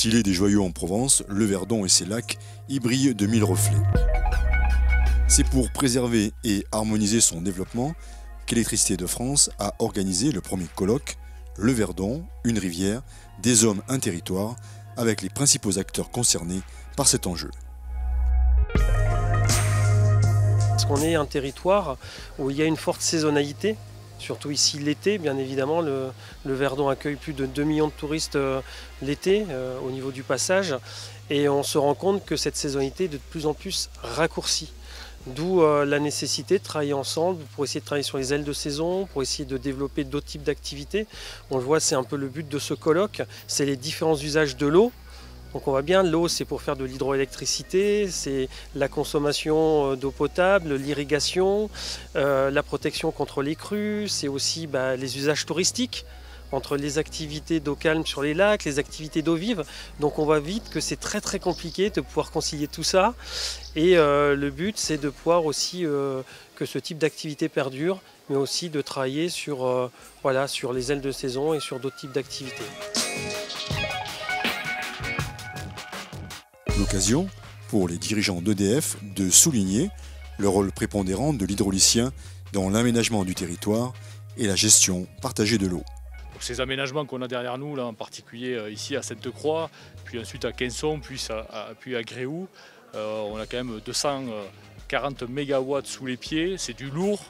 Stylé des joyaux en Provence, le Verdon et ses lacs y brillent de mille reflets. C'est pour préserver et harmoniser son développement qu'Électricité de France a organisé le premier colloque « Le Verdon, une rivière, des hommes, un territoire » avec les principaux acteurs concernés par cet enjeu. Parce qu'on est un territoire où il y a une forte saisonnalité, surtout ici l'été, bien évidemment. Le Verdon accueille plus de 2 millions de touristes l'été au niveau du passage. Et on se rend compte que cette saisonnalité est de plus en plus raccourcie. D'où la nécessité de travailler ensemble pour essayer de travailler sur les ailes de saison, pour essayer de développer d'autres types d'activités. On le voit, c'est un peu le but de ce colloque, c'est les différents usages de l'eau. Donc on voit bien, l'eau c'est pour faire de l'hydroélectricité, c'est la consommation d'eau potable, l'irrigation, la protection contre les crues, c'est aussi les usages touristiques, entre les activités d'eau calme sur les lacs, les activités d'eau vive. Donc on voit vite que c'est très très compliqué de pouvoir concilier tout ça. Et le but c'est de pouvoir aussi que ce type d'activité perdure, mais aussi de travailler sur, sur les ailes de saison et sur d'autres types d'activités. L'occasion pour les dirigeants d'EDF de souligner le rôle prépondérant de l'hydraulicien dans l'aménagement du territoire et la gestion partagée de l'eau. Ces aménagements qu'on a derrière nous, là, en particulier ici à Sainte-Croix, puis ensuite à Quinson, puis à Gréoux, on a quand même 240 mégawatts sous les pieds, c'est du lourd,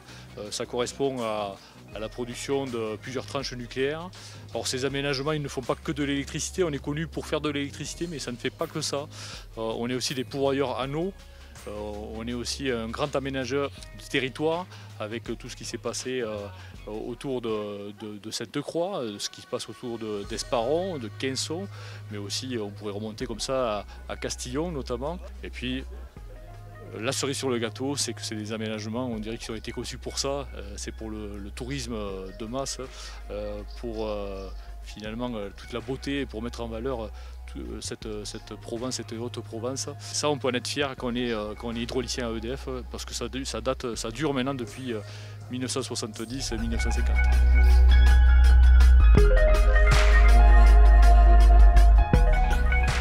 ça correspond à la production de plusieurs tranches nucléaires. Alors ces aménagements, ils ne font pas que de l'électricité, on est connu pour faire de l'électricité, mais ça ne fait pas que ça. On est aussi des pourvoyeurs en eau, on est aussi un grand aménageur du territoire, avec tout ce qui s'est passé autour de Sainte-Croix, ce qui se passe autour d'Esparon, de Quinson, mais aussi on pourrait remonter comme ça à Castillon notamment. Et puis la cerise sur le gâteau, c'est que c'est des aménagements, on dirait qu'ils ont été conçus pour ça, c'est pour le tourisme de masse, pour finalement toute la beauté et pour mettre en valeur cette Provence, cette Haute-Provence. Ça, on peut en être fier quand on est hydraulicien à EDF, parce que ça dure maintenant depuis 1970-1950.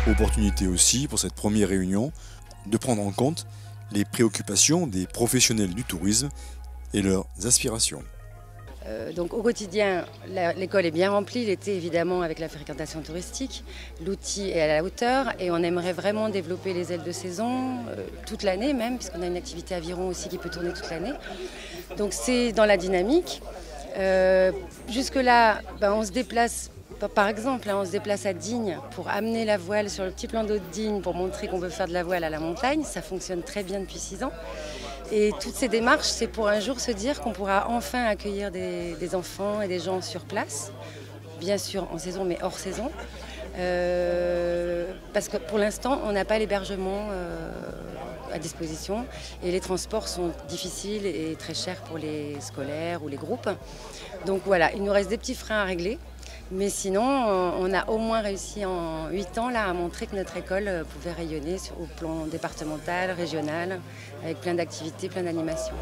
Opportunité aussi pour cette première réunion de prendre en compte les préoccupations des professionnels du tourisme et leurs aspirations. Donc au quotidien, l'école est bien remplie, l'été évidemment avec la fréquentation touristique, l'outil est à la hauteur et on aimerait vraiment développer les ailes de saison toute l'année même, puisqu'on a une activité aviron aussi qui peut tourner toute l'année. Donc c'est dans la dynamique. Jusque-là, on se déplace. Par exemple, on se déplace à Digne pour amener la voile sur le petit plan d'eau de Digne pour montrer qu'on veut faire de la voile à la montagne. Ça fonctionne très bien depuis 6 ans. Et toutes ces démarches, c'est pour un jour se dire qu'on pourra enfin accueillir des enfants et des gens sur place. Bien sûr en saison, mais hors saison. Parce que pour l'instant, on n'a pas l'hébergement à disposition. Et les transports sont difficiles et très chers pour les scolaires ou les groupes. Donc voilà, il nous reste des petits freins à régler. Mais sinon, on a au moins réussi en 8 ans là, à montrer que notre école pouvait rayonner au plan départemental, régional, avec plein d'activités, plein d'animations.